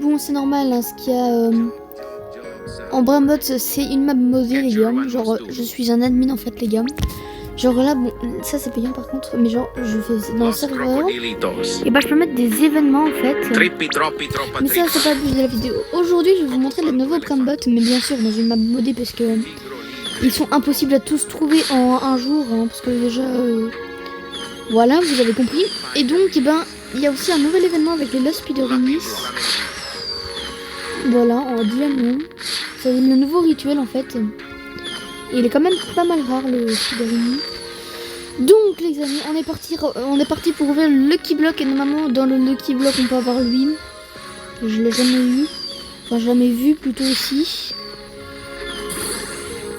bon c'est normal, hein, ce qu'il y a en Brambot, c'est une map modée les gars, genre je suis un admin en fait les gars. Genre là, bon, ça c'est payant par contre, mais genre je fais dans le serveur, et bah je peux mettre des événements en fait. Mais ça c'est pas le but de la vidéo. Aujourd'hui je vais vous montrer les nouveaux Brambot, mais bien sûr dans une map modée parce que ils sont impossibles à tous trouver en un jour, hein, parce que déjà, voilà, vous avez compris. Et donc, il y a aussi un nouvel événement avec les Lost Spiderini. Voilà, en diamant. C'est le nouveau rituel en fait. Et il est quand même pas mal rare le Spiderini. Donc les amis, on est parti pour ouvrir le Lucky Block. Et normalement dans le Lucky Block on peut avoir lui. Je l'ai jamais eu. Enfin jamais vu plutôt aussi.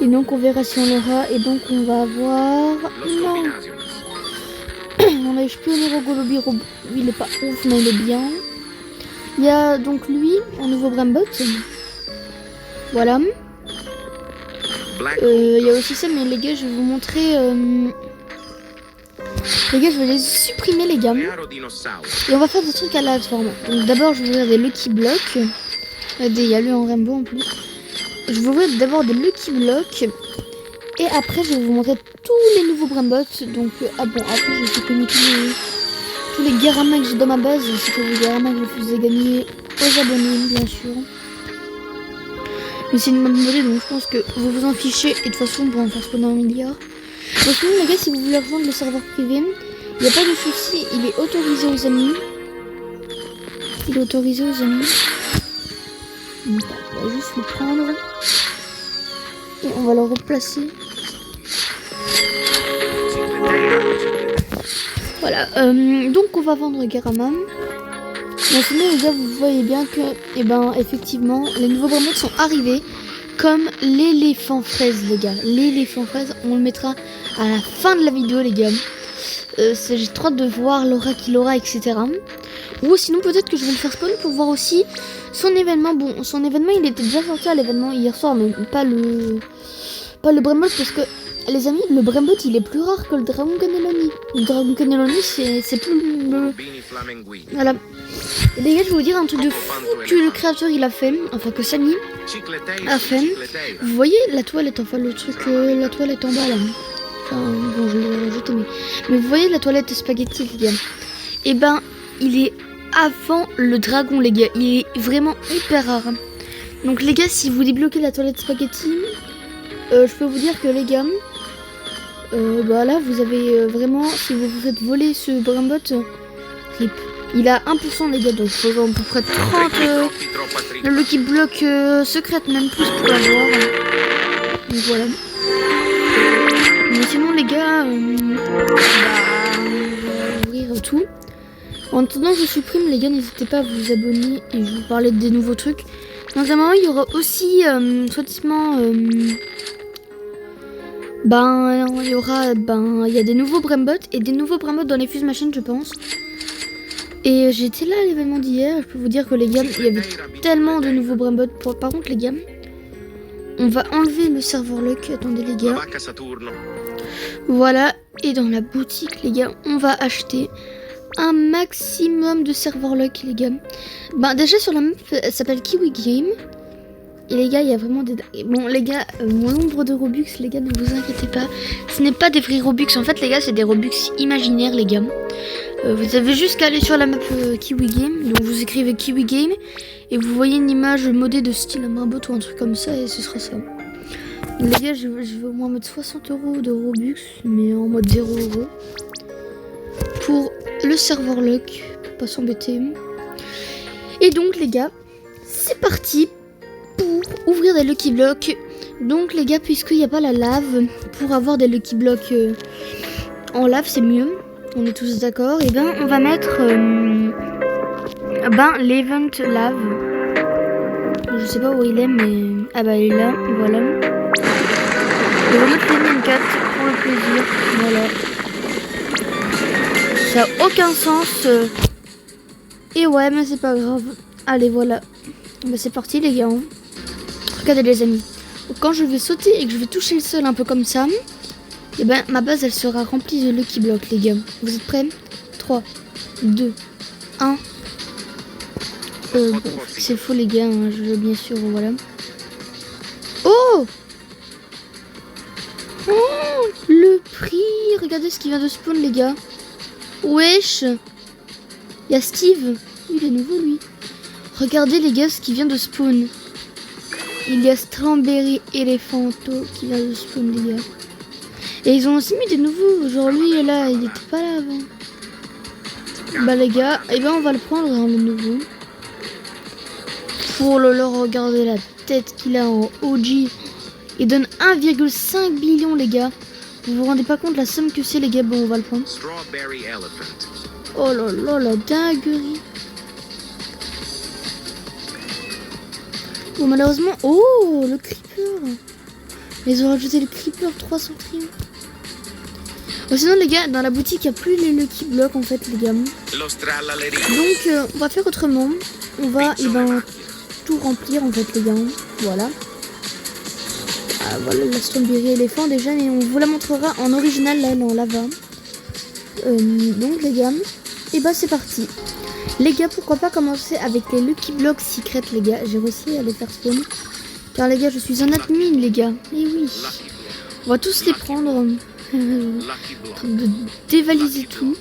Et donc on verra si on l'aura. Et donc on va avoir... Non. On a espionné Golobi. Il est pas ouf mais il est bien. Il y a donc lui en nouveau Brambot. Voilà. Il y a aussi ça, mais les gars, je vais vous montrer. Les gars, je vais les supprimer, les gars. Et on va faire des trucs à la forme. Donc d'abord, je vais ouvrir des Lucky Blocks. Il y a lui en rainbow en plus. Je vais ouvrir d'abord des Lucky Blocks. Et après, je vais vous montrer tous les nouveaux Brambot. Donc, après, je vais supprimer tous les Garama que j'ai dans ma base. C'est que les Garama que je faisais gagner aux abonnés, bien sûr. Mais c'est une map modée, donc je pense que vous vous en fichez. Et de toute façon, on pourra en faire spawner 1 milliard. Bon, sinon, les gars, si vous voulez rejoindre le serveur privé, il n'y a pas de souci. Il est autorisé aux amis. Il est autorisé aux amis. Donc, on va juste le prendre. Et on va le replacer. Voilà. Donc, on va vendre Garama. Bon, sinon les gars, vous voyez bien que, effectivement, les nouveaux Brambot sont arrivés comme l'éléphant fraise, les gars. L'éléphant fraise, on le mettra à la fin de la vidéo, les gars. J'ai trop hâte de voir l'aura qu'il aura, etc. Ou sinon, peut-être que je vais le faire spawn pour voir aussi son événement. Bon, son événement, il était déjà sorti à l'événement hier soir, mais pas le Brambot, parce que, les amis, le Brambot, il est plus rare que le Dragon Cannelloni. Le Dragon Cannelloni, c'est plus... Voilà. Et les gars, je vais vous dire un truc de fou que le créateur il a fait, enfin que Samy a fait. Vous voyez la toilette, enfin le truc, la toilette en bas là. Enfin, bon, je l'ai rajouté, mais vous voyez la toilette spaghetti, les gars. Il est avant le dragon, les gars. Il est vraiment hyper rare. Donc les gars, si vous débloquez la toilette spaghetti, je peux vous dire que les gars, là vous avez vraiment, si vous vous faites voler ce Brambot, rip. Il a 1% les gars, donc il faut à peu près 30 le Lucky Block secrète, même plus pour l'avoir. Donc voilà. Mais sinon les gars, on va ouvrir tout. En attendant, je supprime les gars, n'hésitez pas à vous abonner et je vous parlais des nouveaux trucs. Dans un moment, il y aura aussi, soi-disant, il y a des nouveaux Brambot et des nouveaux Brambot dans les Fuse Machines, je pense. Et j'étais là à l'événement d'hier, je peux vous dire que les gars, il y avait tellement de nouveaux Brambot. Par contre les gars, on va enlever le serveur lock, attendez les gars. Voilà, et dans la boutique les gars, on va acheter un maximum de serveur lock les gars. Déjà sur la map, elle s'appelle Kiwi Game. Et les gars, il y a vraiment des... Bon les gars, mon nombre de Robux les gars, ne vous inquiétez pas. Ce n'est pas des vrais Robux, en fait les gars, c'est des Robux imaginaires les gars. Vous avez juste qu'à aller sur la map Kiwi Game. Donc vous écrivez Kiwi Game et vous voyez une image modée de style Brambot ou un truc comme ça et ce sera ça. Donc, les gars, je vais au moins mettre 60 € de Robux, mais en mode 0 € pour le serveur lock, pour pas s'embêter. Et donc les gars, c'est parti pour ouvrir des Lucky Blocks. Donc les gars, puisqu'il n'y a pas la lave, pour avoir des Lucky Blocks en lave c'est mieux. On est tous d'accord. Et on va mettre l'event lave. Je sais pas où il est, mais il est là. Voilà. Et on va mettre les 4 pour le plaisir. Voilà. Ça a aucun sens. Et ouais, mais c'est pas grave. Allez, voilà. C'est parti les gars. Regardez les amis. Donc, quand je vais sauter et que je vais toucher le sol un peu comme ça, et ma base elle sera remplie de Lucky Block les gars. Vous êtes prêts? 3, 2, 1. Bon, c'est faux les gars, hein, bien sûr, voilà. Oh, oh, le prix. Regardez ce qui vient de spawn les gars. Wesh. Il y a Steve. Il est nouveau lui. Regardez les gars ce qui vient de spawn. Il y a Strawberry Elephanto qui vient de spawn les gars. Et ils ont aussi mis des nouveaux. Genre lui là, il était pas là avant. Bah les gars, et ben on va le prendre hein, le nouveau. Oh là là, regardez la tête qu'il a en OG. Il donne 1,5 billion les gars. Vous vous rendez pas compte la somme que c'est les gars. Bon on va le prendre. Oh là là la dinguerie. Bon malheureusement. Oh le creeper. Ils ont rajouté le creeper 300 trios. Oh, sinon les gars dans la boutique il n'y a plus les Lucky Blocks en fait les gars. Donc on va faire autrement. On va tout remplir en fait les gars. Voilà. Ah, voilà la Strawberry éléphant déjà, mais on vous la montrera en original là, en lava. Donc les gars, et bah c'est parti. Les gars, pourquoi pas commencer avec les Lucky Blocks secrets les gars. J'ai réussi à les faire spawn. Car les gars, je suis un admin les gars. Et oui. On va tous les prendre. De dévaliser tout.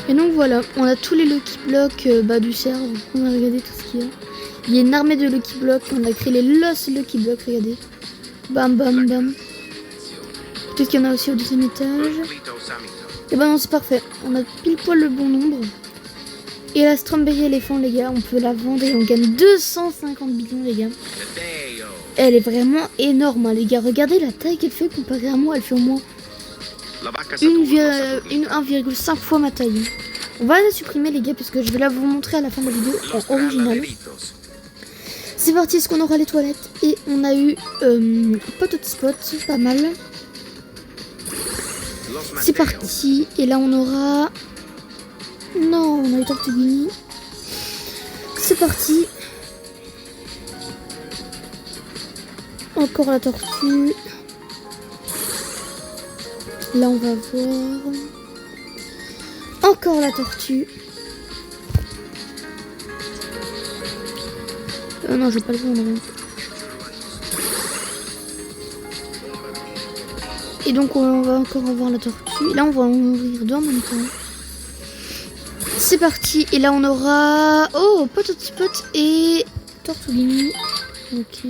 Et donc voilà, on a tous les Lucky Blocks du serve. On va regarder tout ce qu'il y a. Il y a une armée de Lucky Blocks. On a créé les Lost Lucky Blocks, regardez. Bam bam bam. Peut-être qu'il y en a aussi au deuxième étage. Et bah non, c'est parfait. On a pile poil le bon nombre. Et la Strawberry éléphant les gars, on peut la vendre et on gagne 250 millions les gars. Elle est vraiment énorme hein, les gars. Regardez la taille qu'elle fait comparée à moi. Elle fait au moins 1,5 fois ma taille. On va la supprimer les gars puisque je vais la vous montrer à la fin de la vidéo en original. C'est parti, est-ce qu'on aura les toilettes? Et on a eu pot hotspot, pas mal. C'est parti. Et là on aura... Non, on a eu Tortuguini. C'est parti. Encore la tortue. Là on va voir. Encore la tortue. Non, je vais pas le vendre. Et donc on va encore avoir la tortue. Là on va en ouvrir deux en même temps. C'est parti. Et là on aura... Oh, pot hotspot et Tortuguini. Ok.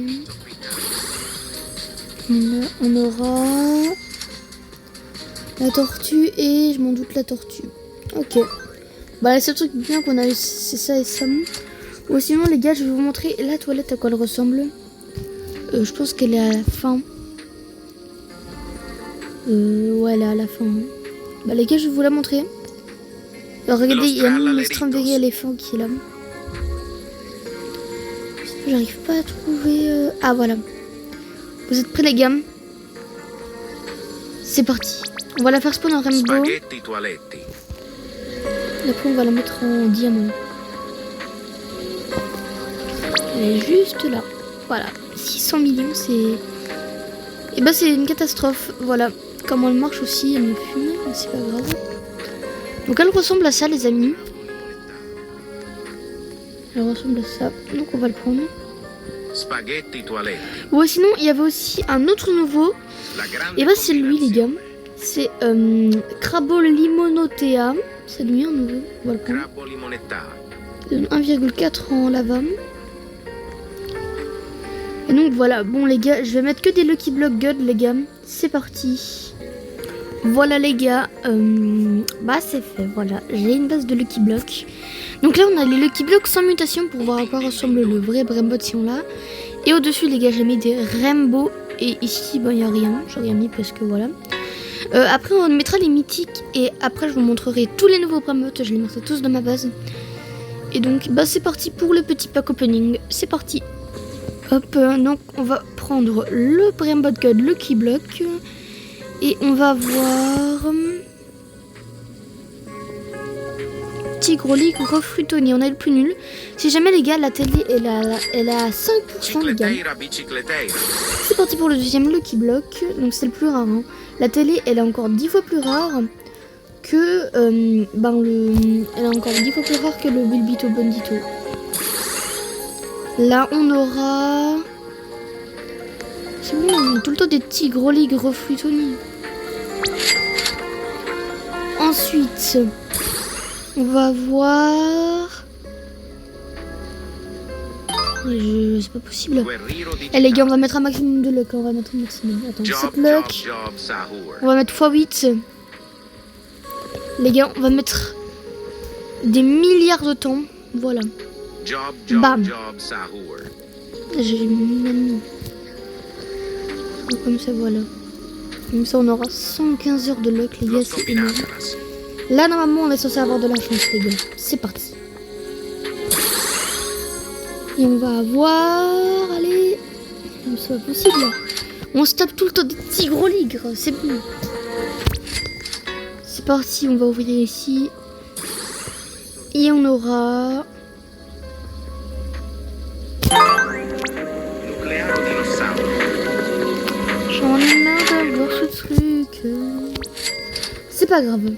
Et là on aura... La tortue et... Je m'en doute la tortue. Ok. Bah le seul truc bien qu'on a eu c'est ça et ça. Ou sinon les gars je vais vous montrer la toilette à quoi elle ressemble. Je pense qu'elle est à la fin. Ouais elle est à la fin. Bah les gars je vais vous la montrer. Alors regardez il y a même le Strawberry éléphant qui est là. J'arrive pas à trouver... Ah voilà. Vous êtes prêts les gars? C'est parti. On va la faire spawn en rainbow. Et après on va la mettre en diamant. Elle est juste là. Voilà. 600 millions c'est... Et bah c'est une catastrophe. Voilà. Comment elle marche aussi. Elle me fume. Mais c'est pas grave. Donc elle ressemble à ça les amis. Elle ressemble à ça. Donc on va le prendre. Ouais sinon il y avait aussi un autre nouveau. Et bah c'est lui les gars. C'est Crabo Limonotea. C'est lui un nouveau. On va le prendre. 1,4 en lava. Et donc voilà, bon les gars, je vais mettre que des Lucky Block God les gars. C'est parti. Voilà les gars, bah c'est fait, voilà. J'ai une base de Lucky Block. Donc là on a les Lucky Block sans mutation pour voir à quoi ressemble le vrai Brembot si on l'a. Et au dessus les gars j'ai mis des Rainbow. Et ici bah il n'y a rien, j'ai rien mis parce que voilà. Après on mettra les mythiques. Et après je vous montrerai tous les nouveaux Brembot. Je les mettrai tous dans ma base. Et donc bah c'est parti pour le petit pack opening. C'est parti. Hop, donc on va prendre le Brembot God Lucky Block. Et on va voir... Tigroli, gros Frutoni, on a le plus nul. Si jamais les gars, la télé elle a 5% les gars. C'est parti pour le deuxième Lucky Block. Donc c'est le plus rare. Hein. La télé elle est encore 10 fois plus rare que elle est encore 10 fois plus rare que le Bulbito Bandito. Là on aura... C'est bon, on a tout le temps des petits gros ligres Flutoni. Ensuite, on va voir... C'est pas possible. Eh les gars, on va mettre un maximum de luck. On va mettre un maximum. Attends, 7 luck. On va mettre x8. Les gars, on va mettre des milliards de temps. Voilà. Bam. J'ai mis comme ça, voilà. Comme ça, on aura 115 heures de luck, les gars. C'est énorme. Là, normalement, on est censé avoir de la chance, les gars. C'est parti. Et on va avoir... Allez. C'est pas possible, là. On se tape tout le temps des petits gros ligres. C'est bon. C'est parti, on va ouvrir ici. Et on aura... J'en ai marre de voir ce truc. C'est pas grave.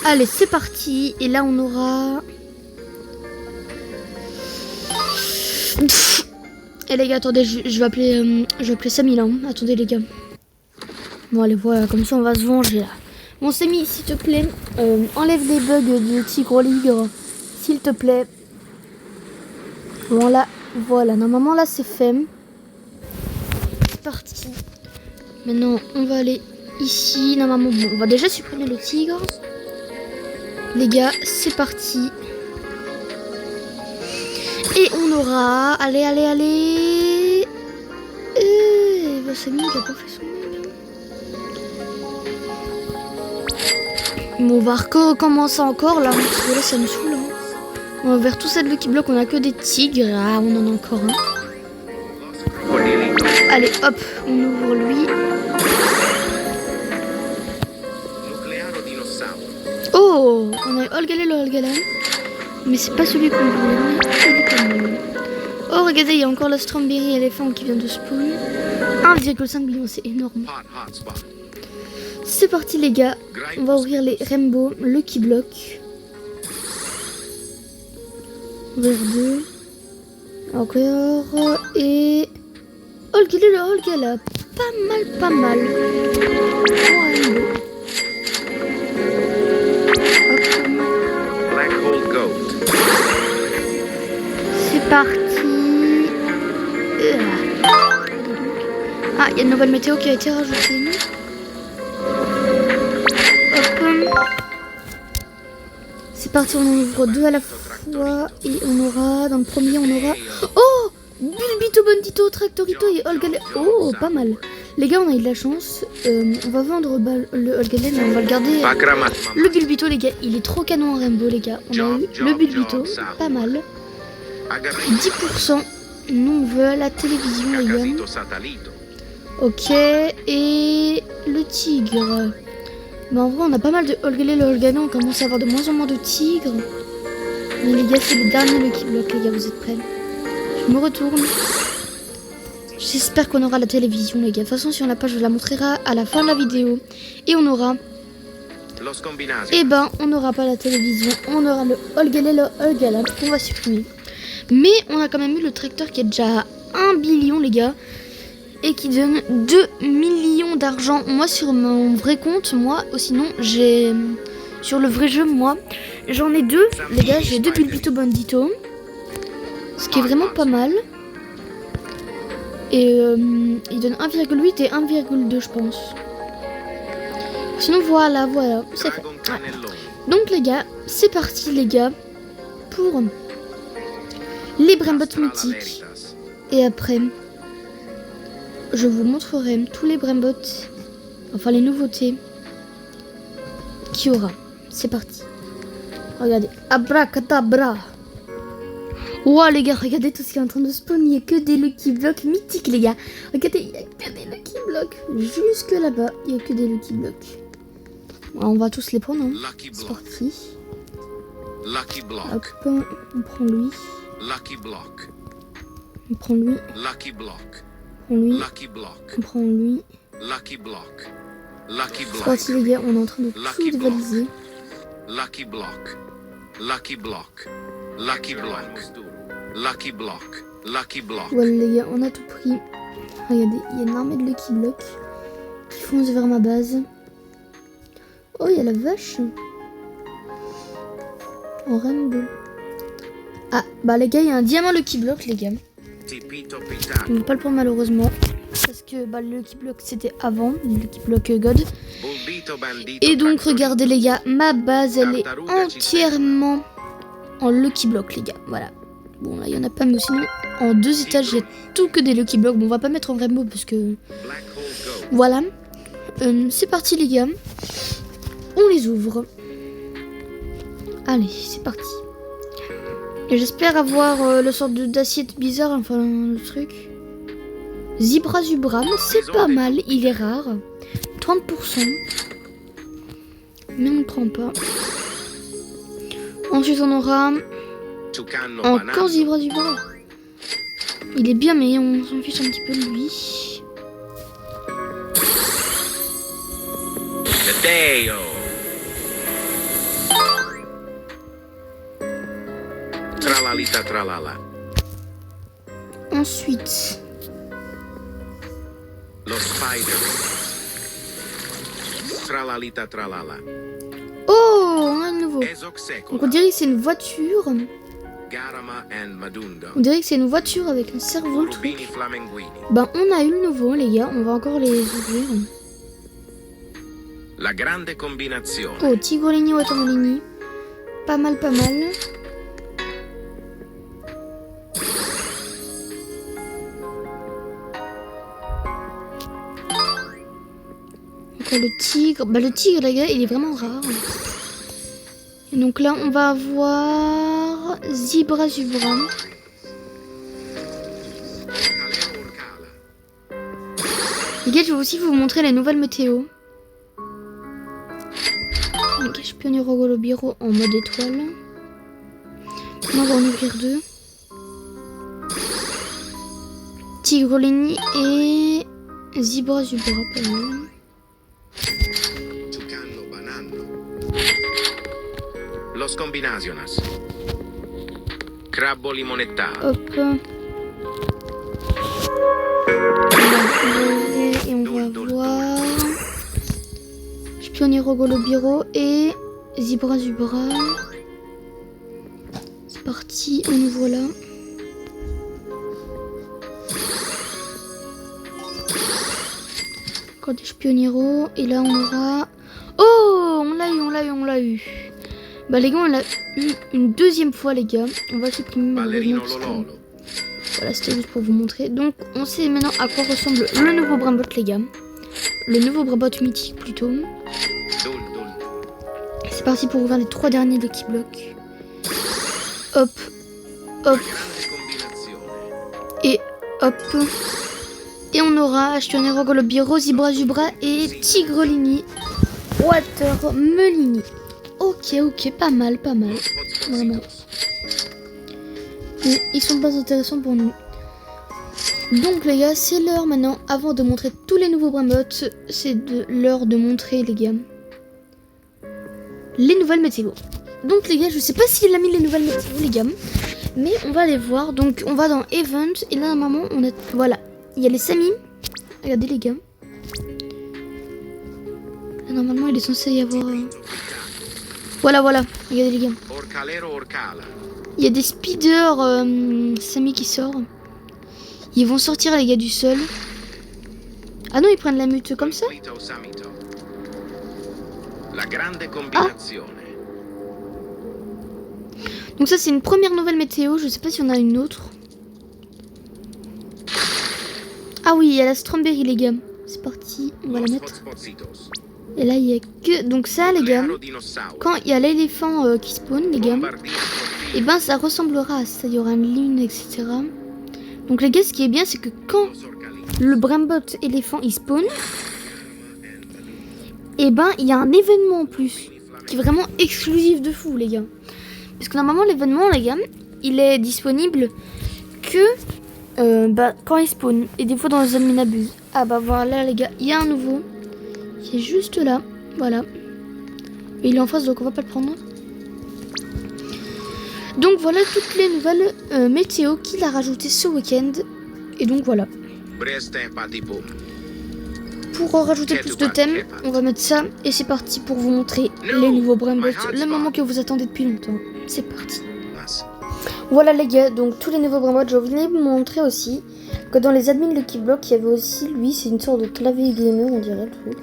Allez, c'est parti. Et là, on aura... Et les gars, attendez, je vais appeler Samy là. Attendez les gars. Bon allez, voilà, comme ça on va se venger là. Bon Samy, s'il te plaît, enlève les bugs de Tigre Ligre, s'il te plaît. Voilà, voilà, normalement là c'est fait. C'est parti. Maintenant on va aller ici. Normalement, bon, on va déjà supprimer le tigre. Les gars, c'est parti. Et on aura... Allez, allez, allez. Bah, Samy, il a pas fait son... Bon, on va recommencer encore, là. Parce que là, ça me saoule. Hein. On va vers tout ça de Lucky Block. On a que des tigres. Ah, on en a encore un. Allez, hop. On ouvre lui. Oh, on a Olgalel, Olgalel. Mais c'est pas celui qu'on voulait. Il est pas mal. Oh, regardez, il y a encore le Strawberry éléphant qui vient de spawn. 1,5 million, c'est énorme. C'est parti, les gars. On va ouvrir les Rainbow Lucky Block. Ouvrir 2. Encore. Et... Olgalel, Olgalel. Pas mal, pas mal. Rainbow. C'est parti. Ah, il y a une nouvelle météo qui a été rajoutée. Hop. C'est parti, on en ouvre 2 à la fois. Et on aura, dans le premier, on aura... Oh, Bulbito Bandito, Tractorito et Olgalel. Oh, pas mal. Les gars, on a eu de la chance. On va vendre le Olgalel, mais on va le garder. Le Bulbito, les gars, il est trop canon en Rainbow, les gars. On a eu le Bulbito, pas mal. 10%. Nous, on veut la télévision, les gars. Ok, et le tigre. Mais en vrai, on a pas mal de Olgalel et Olgalel. On commence à avoir de moins en moins de tigres. Mais les gars, c'est le dernier Lucky Block, les gars, vous êtes prêts? Je me retourne. J'espère qu'on aura la télévision, les gars. De toute façon, si on l'a pas, je vous la montrerai à la fin de la vidéo. Et on aura... Eh ben, on n'aura pas la télévision. On aura le Olgalel, Olgalel qu'on va supprimer. Mais on a quand même eu le tracteur qui est déjà à 1 billion, les gars. Et qui donne 2 millions d'argent. Moi, sur mon vrai compte, moi, sinon, j'ai... Sur le vrai jeu, moi, j'en ai 2. Les gars, j'ai 2 Bulbito Bandito. Ce qui est vraiment pas mal. Et il donne 1,8 et 1,2, je pense. Sinon, voilà, voilà. C'est fait. Ouais. Donc, les gars, c'est parti, les gars. Pour... les Brainbots mythiques. Et après, je vous montrerai tous les Brainbots, enfin les nouveautés qu'il y aura. C'est parti. Regardez. Abracadabra. Wow, les gars, regardez tout ce qui est en train de spawn. Il n'y a que des Lucky Blocks mythiques, les gars. Regardez, il n'y a que des Lucky Blocks. Jusque là-bas, il n'y a que des Lucky Blocks. Bon, on va tous les prendre. Hein. C'est parti. Hop, on prend lui. Lucky Block. On prend lui. Lucky Block. On prend lui. Lucky Block. On prend lui. Lucky Block. Lucky C'est parti block. les gars, on est en train de Lucky tout block. dévaliser. Lucky block. Lucky block. Lucky block. Lucky block. Lucky block. Voilà les gars, on a tout pris. Regardez, il y a une armée de Lucky Block qui fonce vers ma base. Oh, il y a la vache. En rainbow. Ah, bah les gars, il y a un diamant Lucky Block les gars. Tipito On pitano. ne peut pas le prendre malheureusement. Parce que bah, le Lucky Block c'était avant, le Lucky Block God. Bulbito bandito. Et donc factory. regardez les gars, ma base elle est entièrement en Lucky Block les gars. Voilà. Bon là il y en a pas mais sinon en 2 étages il y a tout que des Lucky Blocks. Bon on va pas mettre en rainbow parce que Black hole go. voilà. C'est parti les gars. On les ouvre. Allez c'est parti. Et j'espère avoir le sort d'assiette bizarre, enfin le truc. Zebra Zubram, c'est pas mal, il est rare. 30%. Mais on ne prend pas. Ensuite on aura Tucano encore banano. Zebra Zubram. Il est bien mais on s'en fiche un petit peu de lui. Deo. Tralalita tralala. Ensuite, Lo spider. Tralalita tralala. oh, on a un nouveau. Esoc Donc on dirait que c'est une voiture. Garama and Madundo. On dirait que c'est une voiture avec un cerveau le truc. Rubini flamenguini. Ben on a eu le nouveau les gars, on va encore les ouvrir. La grande combinazione. Oh, Tigrolini, Watermelini. Pas mal, pas mal. Encore le tigre. Bah le tigre les gars, il est vraiment rare. Et donc là, on va avoir Zebra Zubram. Les gars, je vais aussi vous montrer la nouvelle météo. Ok, je pionnier Rogolobiro en mode étoile. On va en ouvrir 2. Tigrolini et Zebra Zubra, pas mal. Tucano banano. Los combinaciones. Crabbo limonetta. Hop. Et on va voir Pionnier Rogolobiro et Zebra Zubra. C'est parti, on ouvre là. Encore des Pionniero. Et là on aura... Oh, on l'a eu, on l'a eu, on l'a eu. Bah les gars, on l'a eu une deuxième fois les gars. On va le supprimer malheureusement. Ballerino parce que- Lololo. Voilà, c'était juste pour vous montrer. Donc, on sait maintenant à quoi ressemble le nouveau Brambot, les gars. Le nouveau Brambot mythique, plutôt. Dul dul. C'est parti pour ouvrir les 3 derniers Lucky Block. Hop, hop, Grande combinazione. et hop. Et on aura Ashtonné Rogolobiro, Zebra Zubra et Tigrolini. Watermelini. Ok, ok, pas mal, pas mal. Vraiment. Mais ils sont pas intéressants pour nous. Donc les gars, c'est l'heure maintenant, avant de montrer tous les nouveaux Brambot, c'est l'heure de montrer les gars les nouvelles météos. Donc les gars, je sais pas s'il a mis les nouvelles météos les gars, mais on va les voir. Donc on va dans Event et là normalement on a, voilà, il y a les Sami. Regardez les gars. Là, normalement il est censé y avoir... Voilà, voilà, regardez les gars. Orcalero orcala. Il y a des speeders Sami qui sortent. Ils vont sortir les gars du sol. Ah non, ils prennent la mute comme ça. Vito samito. La grande combinazione. Donc ça c'est une première nouvelle météo. Je sais pas si on a une autre. Ah oui, il y a la Strawberry les gars. C'est parti, on va la Los mettre. Hotspocitos. Et là il y a que... Donc ça les gars, Nuclearo dinosauro. quand il y a l'éléphant qui spawn les gars, Bombardino et ben ça ressemblera à ça. Il y aura une lune etc. Donc les gars, ce qui est bien c'est que quand le Brambot éléphant il spawn, et ben il y a un événement en plus qui est vraiment exclusif de fou les gars. Parce que normalement l'événement les gars, il est disponible que quand il spawn et des fois dans les admin abuse. Ah bah voilà les gars, il y a un nouveau qui est juste là. Voilà. Et il est en face, donc on va pas le prendre. Donc voilà toutes les nouvelles météo qu'il a rajoutées ce week-end. Et donc voilà. Pour rajouter plus de thèmes, on va mettre ça. Et c'est parti pour vous montrer les nouveaux Brainbots. Le moment que vous attendez depuis longtemps. C'est parti. Voilà les gars, donc tous les nouveaux Brainbots. Je voulais vous montrer aussi que dans les admins Lucky Block, il y avait aussi lui. C'est une sorte de clavier gamer, on dirait le truc.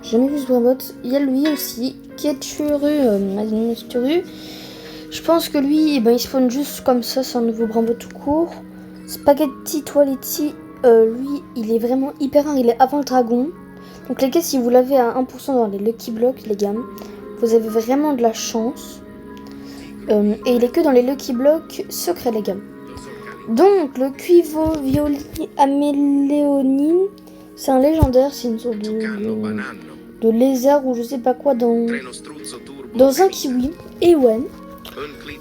J'ai jamais vu ce Brainbot. Il y a lui aussi, qui est Turu. Je pense que lui, il spawn juste comme ça, c'est un nouveau Brainbot tout court. Spaghetti Toiletti, lui, il est vraiment hyper rare, il est avant le dragon. Donc les gars, si vous l'avez à 1% dans les Lucky Blocks, les gars, vous avez vraiment de la chance. Et il est que dans les Lucky Blocks secrets, les gars. Donc, le Cuivo Violi Améléonine, c'est un légendaire, c'est une sorte de lézard ou je sais pas quoi dans un kiwi. Et ouais.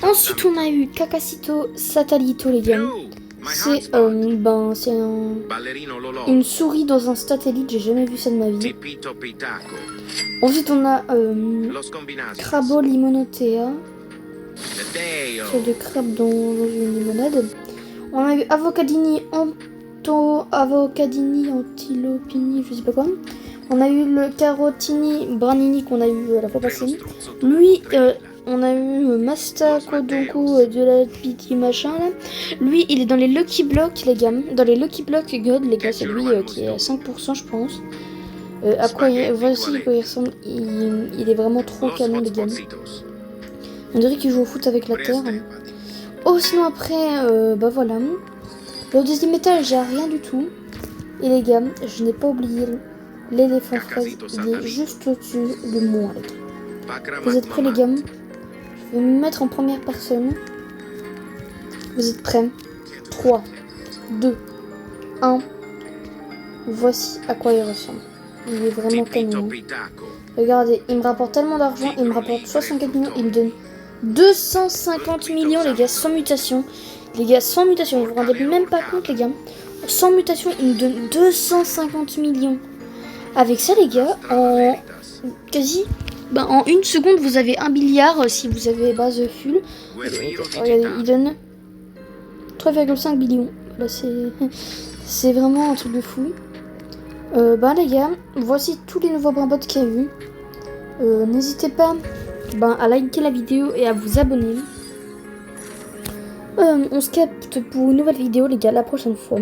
Ensuite, on a eu Kakasito Satalito, les gars. C'est une souris dans un satellite, j'ai jamais vu ça de ma vie. Ensuite, on a Crabo Limonotea. C'est de crabe dans une limonade. On a eu Avocadini Antilopini, je sais pas quoi. On a eu le Carotini Branini qu'on a eu la fois passée. Lui, on a eu Masta Kodonko de la Piti machin là. Lui, il est dans les Lucky Blocks, les gars. Dans les Lucky Blocks God, les gars, c'est lui qui est à 5%, je pense. À quoi voici quoi il ressemble. Il est vraiment trop canon, les gars. On dirait qu'il joue au foot avec la terre. Oh, sinon après, bah voilà. Le deuxième étage, j'ai rien du tout. Et les gars, je n'ai pas oublié l'éléphant fraise. Il est juste au-dessus de moi, les gars. Vous êtes prêts, les gars? Je vais me mettre en première personne. Vous êtes prêts? 3, 2, 1. Voici à quoi il ressemble. Il est vraiment canon. Regardez, il me rapporte tellement d'argent. Il me rapporte 64 millions. Il me donne 250 millions, les gars, sans mutation. Les gars, sans mutation. Vous vous rendez même pas compte, les gars. Sans mutation, il me donne 250 millions. Avec ça, les gars, en en une seconde, vous avez 1 milliard si vous avez base full. Regardez, il donne 3,5 billions. Voilà, c'est vraiment un truc de fou. Les gars, voici tous les nouveaux Brainbots qu'il y a eu. N'hésitez pas à liker la vidéo et à vous abonner. On se capte pour une nouvelle vidéo, les gars, la prochaine fois.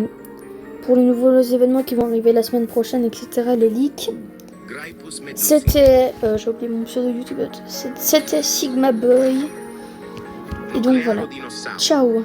Pour les nouveaux événements qui vont arriver la semaine prochaine, etc. Les leaks. C'était... j'ai oublié mon pseudo YouTube. C'était Sigma Boy. Et donc voilà. Ciao.